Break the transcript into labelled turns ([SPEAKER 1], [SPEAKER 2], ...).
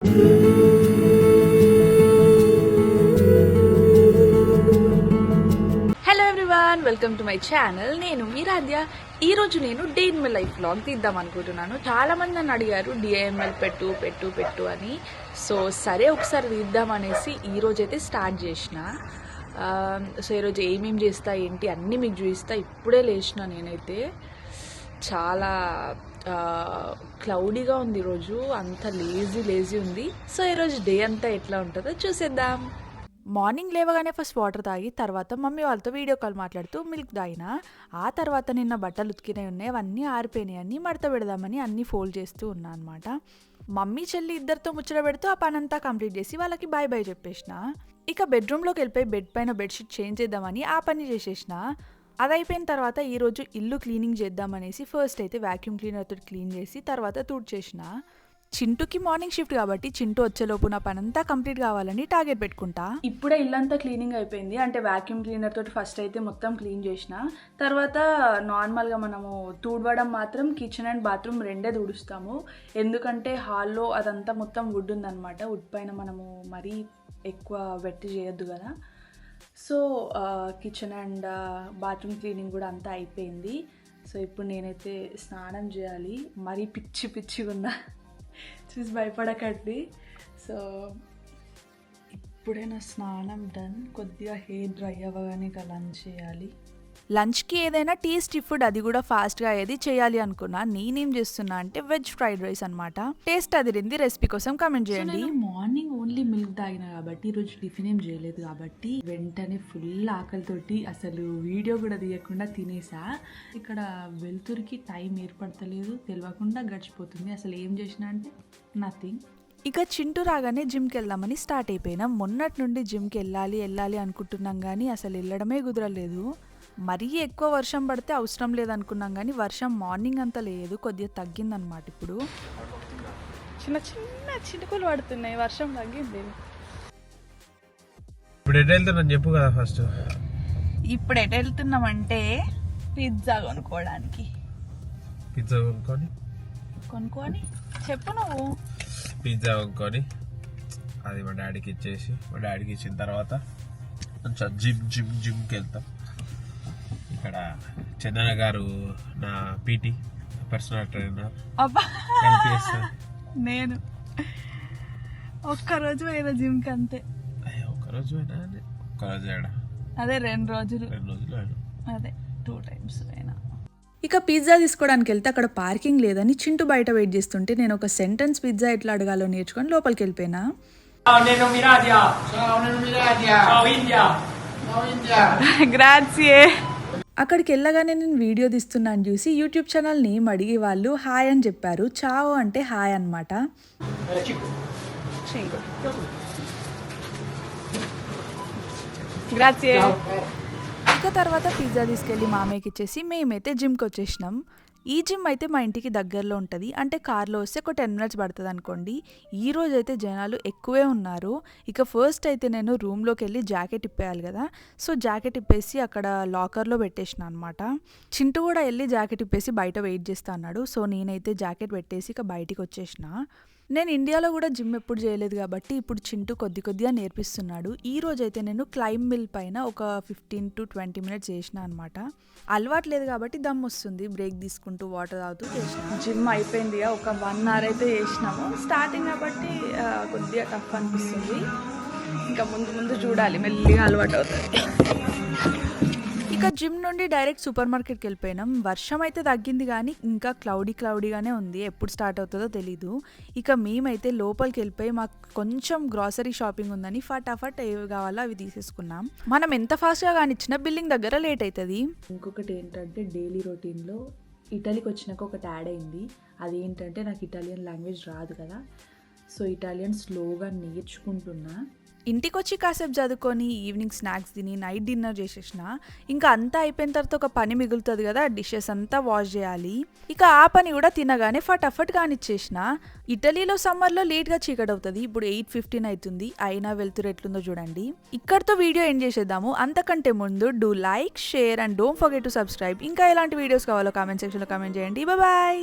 [SPEAKER 1] Hello everyone, welcome to my channel. నేను మీ రాధ్య. ఈ రోజు నేను day in my life vlog తీద్దాం అనుకుంటున్నాను. చాలా మంది నన్ను అడిగారు డిఐఎంఎల్ పెట్టు పెట్టు పెట్టు అని. సో సరే ఒకసారి తీద్దాం అనేసి ఈ రోజు అయితే స్టార్ట్ చేసిన. సో ఈరోజు ఏమేమి చేస్తా ఏంటి అన్నీ మీకు చూపిస్తా. ఇప్పుడే లేచిన నేనైతే. చాలా క్లౌడీగా ఉంది ఈరోజు, అంత లేజీ ఉంది. సో ఈరోజు డే అంతా ఎట్లా ఉంటుందో చూసేద్దాం. మార్నింగ్ లేవగానే ఫస్ట్ వాటర్ తాగి తర్వాత మమ్మీ వాళ్ళతో వీడియో కాల్ మాట్లాడుతూ మిల్క్ తాగిన. ఆ తర్వాత నిన్న బట్టలు ఉతికినవి ఉన్నాయి, అవన్నీ ఆరిపోయినాయి, అన్నీ మడత పెడదామని అన్నీ ఫోల్డ్ చేస్తూ ఉన్నా అనమాట. మమ్మీ చెల్లి ఇద్దరితో ముచ్చట పెడుతూ ఆ పని అంతా కంప్లీట్ చేసి వాళ్ళకి బాయ్ బాయ్ చెప్పేసిన. ఇక బెడ్రూమ్లోకి వెళ్ళిపోయి బెడ్ పైన బెడ్షీట్ చేంజ్ చేద్దామని ఆ పని చేసేసిన. అది అయిపోయిన తర్వాత ఈరోజు ఇల్లు క్లీనింగ్ చేద్దామనేసి ఫస్ట్ అయితే వ్యాక్యూమ్ క్లీనర్తో క్లీన్ చేసి తర్వాత తుడిచేసిన. చింటూకి మార్నింగ్ షిఫ్ట్ కాబట్టి చింటూ వచ్చేలోపు నా పని అంతా కంప్లీట్ కావాలని టార్గెట్ పెట్టుకుంటా. ఇప్పుడే ఇల్లంతా క్లీనింగ్ అయిపోయింది. అంటే వ్యాక్యూమ్ క్లీనర్ తోటి ఫస్ట్ అయితే మొత్తం క్లీన్ చేసిన. తర్వాత నార్మల్గా మనము తుడవడం మాత్రం కిచెన్ అండ్ బాత్రూమ్ రెండే తుడుస్తాము. ఎందుకంటే హాల్లో అదంతా మొత్తం వుడ్ ఉందన్నమాట. వుడ్ పైన మనము మరీ ఎక్కువ వెట్టి చేయొద్దు కదా. So kitchen and bathroom cleaning కూడా అంతా అయిపోయింది. సో ఇప్పుడు నేనైతే స్నానం చేయాలి. మరీ పిచ్చిగా ఉన్నా, చూసి భయపడకండి. సో ఇప్పుడే నా స్నానం డన్. కొద్దిగా హెయిర్ డ్రై అవ్వగానే ఇక లంచ్ చేయాలి. లంచ్కి ఏదైనా టేస్టీ ఫుడ్, అది కూడా ఫాస్ట్గా ఏది చేయాలి అనుకున్నా. నేనేం చేస్తున్నా అంటే వెజ్ ఫ్రైడ్ రైస్ అనమాట. టేస్ట్ అదిరింది. రెసిపీ కోసం కామెంట్ చేయండి. మార్నింగ్ ఓన్లీ మిల్క్ తాగిన కాబట్టి ఈరోజు టిఫిన్ ఏం చేయలేదు కాబట్టి వెంటనే ఫుల్ ఆకలితోటి అసలు వీడియో కూడా తీయకుండా తినేసా. ఇక్కడ వెలుతురికి టైం ఏర్పడతలేదు, తెలియకుండా గడిచిపోతుంది. అసలు ఏం చేసినా అంటే నథింగ్. ఇక చింటూ రాగానే జిమ్కి వెళ్దామని స్టార్ట్ అయిపోయినాం. మొన్నటి నుండి జిమ్కి వెళ్ళాలి అనుకుంటున్నాం కానీ అసలు వెళ్ళడమే కుదరలేదు. మరీ ఎక్కువ వర్షం పడితే అవసరం లేదనుకున్నాం కానీ వర్షం మార్నింగ్ అంతా లేదు, కొద్దిగా తగ్గిందనమాట. ఇప్పుడు చిన్న చినుకులు పడుతున్నాయి, వర్షం తగ్గింది.
[SPEAKER 2] ఇప్పుడు ఎటు వెళ్తున్నాం చెప్పు కదా. ఫస్ట్
[SPEAKER 1] ఇప్పుడు ఎటు వెళ్తున్నామంటే పిజ్జా కొనుక్కోవడానికి.
[SPEAKER 2] పిజ్జా కొనుక్కొని
[SPEAKER 1] చెప్పు నువ్వు.
[SPEAKER 2] పిజ్జా కొనుక్కొని అది మా డాడీకి ఇచ్చేసి, మా డాడీకి ఇచ్చిన తర్వాత కొంచెం జిమ్కి వెళ్తాం. ఇక్కడ చందన గారు నా పీటీ పర్సనల్ ట్రైనర్.
[SPEAKER 1] నేను ఒక్కరోజు పోయిన జిమ్కి అంతే.
[SPEAKER 2] ఒక్కరోజు అయినా
[SPEAKER 1] అదే 2 రోజులు అదే 2 times అయినా. ఇక పిజ్జా తీసుకోవడానికి వెళ్తే అక్కడ పార్కింగ్ లేదని చింటూ బయట వెయిట్ చేస్తుంటే నేను ఒక సెంటెన్స్ పిజ్జా ఎట్లా అడగాలో నేర్చుకొని లోపలికి వెళ్ళిపోయినా. గ్రాzie. అక్కడికి వెళ్ళగానే నేను వీడియో తీస్తున్నాను చూసి యూట్యూబ్ ఛానల్ నేమ్ అడిగి వాళ్ళు హాయ్ అని చెప్పారు. చావో అంటే హాయ్ అనమాట. ఇక తర్వాత పిజ్జా తీసుకెళ్ళి మామయ్యకి ఇచ్చేసి మేమైతే జిమ్కి వచ్చేసినాం. ఈ జిమ్ అయితే మా ఇంటికి దగ్గరలో ఉంటుంది. అంటే కార్లో వస్తే ఒక 10 minutes పడుతుంది అనుకోండి. ఈ రోజు అయితే జనాలు ఎక్కువే ఉన్నారు. ఇక ఫస్ట్ అయితే నేను రూమ్లోకి వెళ్ళి జాకెట్ ఇప్పేయాలి కదా. సో జాకెట్ ఇప్పేసి అక్కడ లాకర్లో పెట్టేసిన అనమాట. చింటూ కూడా వెళ్ళి జాకెట్ ఇప్పేసి బయట వెయిట్ చేస్తా అన్నాడు. సో నేనైతే జాకెట్ పెట్టేసి ఇక బయటికి వచ్చేసిన. నేను ఇండియాలో కూడా జిమ్ ఎప్పుడు చేయలేదు కాబట్టి ఇప్పుడు చింటూ కొద్దిగా నేర్పిస్తున్నాడు. ఈ రోజైతే నేను క్లైంబ్ మిల్ పైన ఒక 15 to 20 minutes చేసిన అనమాట. అలవాటు లేదు కాబట్టి దమ్ వస్తుంది. బ్రేక్ తీసుకుంటూ వాటర్ తాగుతూ చేసిన. జిమ్ అయిపోయింది, ఒక 1 hour అయితే చేసినాము. స్టార్టింగ్ కాబట్టి కొద్దిగా టఫ్ అనిపిస్తుంది. ఇంకా ముందు చూడాలి, మెల్లిగా అలవాటు అవుతుంది. ఇక జిమ్ నుండి డైరెక్ట్ సూపర్ మార్కెట్కి వెళ్ళిపోయినాం. వర్షం అయితే తగ్గింది కానీ ఇంకా క్లౌడీగానే ఉంది. ఎప్పుడు స్టార్ట్ అవుతుందో తెలీదు. ఇక మేమైతే లోపలికి వెళ్ళిపోయి మాకు కొంచెం గ్రాసరీ షాపింగ్ ఉందని ఫటాఫట్ ఏవి కావాలో అవి తీసేసుకున్నాం. మనం ఎంత ఫాస్ట్గా కానిచ్చినా బిల్లింగ్ దగ్గర లేట్ అవుతుంది. ఇంకొకటి ఏంటంటే డైలీ రొటీన్లో ఇటలీకి వచ్చినాక ఒకటి యాడ్ అయింది. అదేంటంటే నాకు ఇటాలియన్ లాంగ్వేజ్ రాదు కదా. సో ఇటాలియన్ స్లోగా నేర్చుకుంటున్నా. ఇంటికి వచ్చి కాసేపు చదువుకొని ఈవినింగ్ స్నాక్స్ తిని నైట్ డిన్నర్ చేసేసిన. ఇంకా అంతా అయిపోయిన తర్వాత ఒక పని మిగులుతుంది కదా, డిషెస్ అంతా వాష్ చేయాలి. ఇక ఆ పని కూడా తినగానే ఫటాఫట్ కానిచ్చేసిన. ఇటలీలో సమ్మర్లో లేట్గా చీకటి అవుతుంది. ఇప్పుడు 8:15 అవుతుంది. అయినా వెళ్తురు ఎట్లుందో చూడండి. ఇక్కడితో వీడియో ఎండ్ చేసేద్దాము. అంతకంటే ముందు do like, share and don't forget to subscribe. ఇంకా ఎలాంటి వీడియోస్ కావాలో కామెంట్ సెక్షన్లో కామెంట్ చేయండి. బాయ్.